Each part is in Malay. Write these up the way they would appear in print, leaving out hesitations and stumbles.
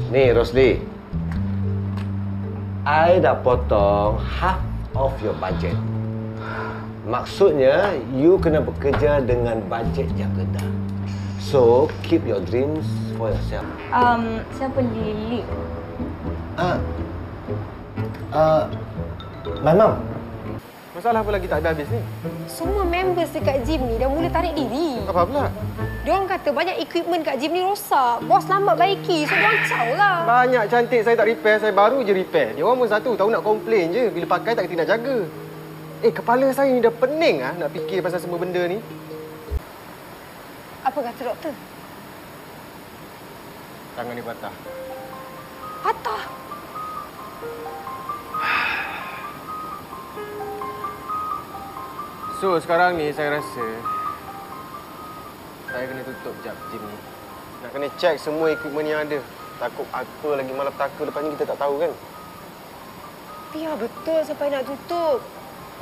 Nih, Rosli. I dah potong half of your budget. Maksudnya, you kena bekerja dengan budget yang rendah. So, keep your dreams for yourself. Siapa Lily? My mum. Masalah apa lagi tak habis ni? Semua members dekat gym ni dah mula tarik diri. Apa pula? Diorang kata banyak equipment kat gym ni rosak. Bos lambat baiki, so diorang caw lah. Banyak cantik saya tak repair, saya baru je repair. Dia orang pun satu, tahu nak komplain je. Bila pakai tak kerti nak jaga. Kepala saya ni dah pening nak fikir pasal semua benda ni. Apa kata doktor? Tangan ni patah. Patah? So, sekarang ni saya rasa saya kena tutup jap gym ni. Nak kena check semua equipment yang ada. Takut apa lagi malapetaka lepas ni kita tak tahu kan. Biar betul sampai nak tutup.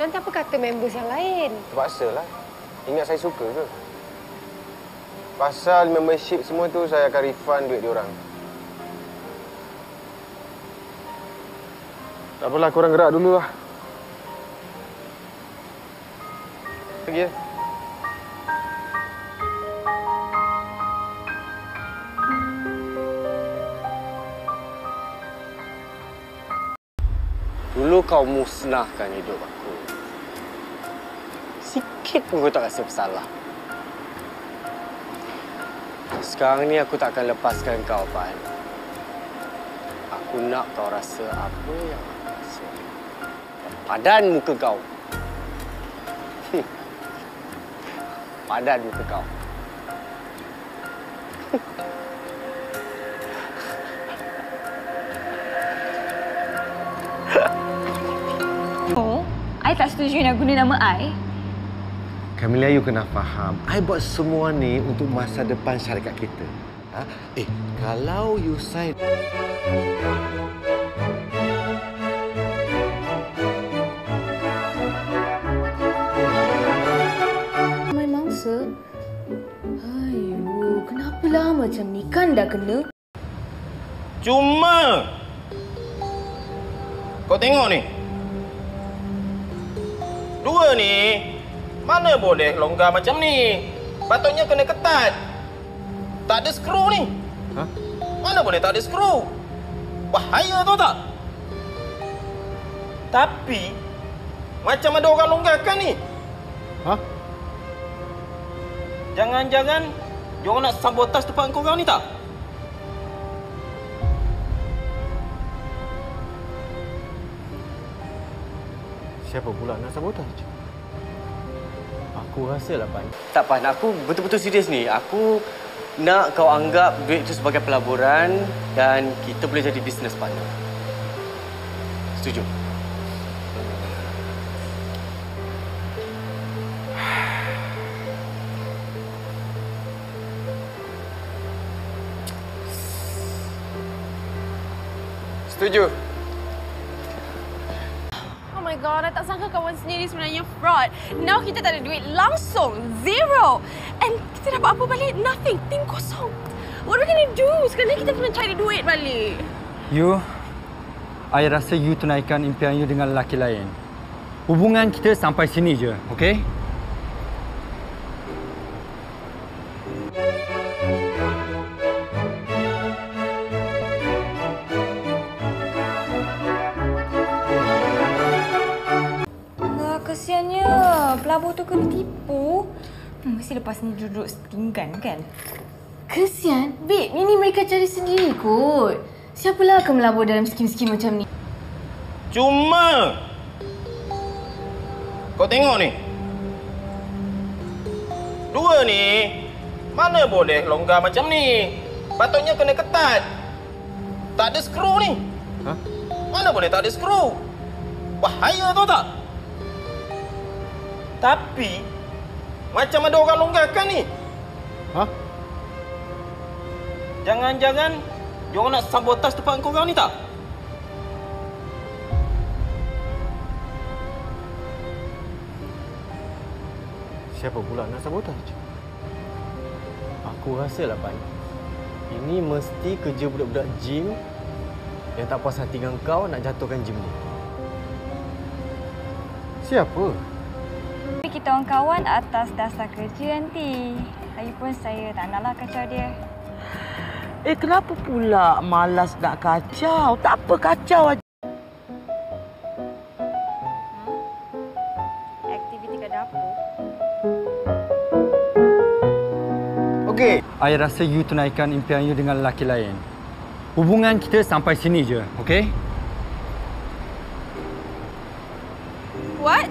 Nanti apa kata members yang lain? Terpaksalah. Ingat saya suka ke? Pasal membership semua tu saya akan refund duit diorang. Tak apalah, korang gerak dulu lah. Pergi ya. Dulu kau musnahkan hidup aku. Sikit pun kau tak rasa bersalah. Sekarang ni aku tak akan lepaskan kau, Pan. Aku nak kau rasa apa yang aku rasa. Padan muka kau. Padan muka kau. Oh, I tak setuju nak guna nama I. Camilla, you kena faham. I buat semua ni untuk masa depan syarikat kita. Kalau you sign... Mai mangsa? Ayo, kenapalah macam ni? Kan dah kena. Cuma kau tengok ni. Dua ni mana boleh longgar macam ni. Patutnya kena ketat. Tak ada skru ni. Mana boleh tak ada skru. Bahaya tahu tak? Tapi macam ada orang longgarkan ni. Jangan-jangan diorang nak sabotaj tempat kau ni tak? Siapa pula nak sabotaj? Aku rasa lah, Pan. Tak, Pan. Aku betul-betul serius ni. Aku nak kau anggap duit itu sebagai pelaburan dan kita boleh jadi business partner. Setuju? Setuju. Oh my god, I tak sangka kawan sendiri sebenarnya fraud. Now kita tak ada duit langsung. Zero. And kita dapat apa balik? Nothing. Tim kosong. What are we gonna do? Sekarang kita kena cari duit balik. You, I rasa you tunaikan impian you dengan lelaki lain. Hubungan kita sampai sini je, okey? Kesiannya, pelabur tu kena tipu. Mesti lepas ni duduk setinggan kan? Kesian? Babe, ini mereka cari sendiri kot. Siapalah akan melabur dalam skim-skim macam ni? Cuma kau tengok ni. Dua ni mana boleh longgar macam ni. Patutnya kena ketat. Tak ada skru ni. Mana boleh tak ada skru. Bahaya tahu tak? Tapi macam ada orang longgarkan ni. Jangan-jangan diorang nak sabotaj tempat kau ni tak? Siapa pula nak sabotaj? Aku rasa lah, Pan. Ini mesti kerja budak-budak gym yang tak puas hati dengan kau nak jatuhkan gym ni. Siapa? Kita orang kawan atas dasar kerja nanti. Lagipun saya tak naklah kacau dia. Kenapa pula malas nak kacau? Tak apa, kacau aja. Aktiviti kat dapur. Okey. I rasa you tunaikan impian you dengan lelaki lain. Hubungan kita sampai sini je, okey? What?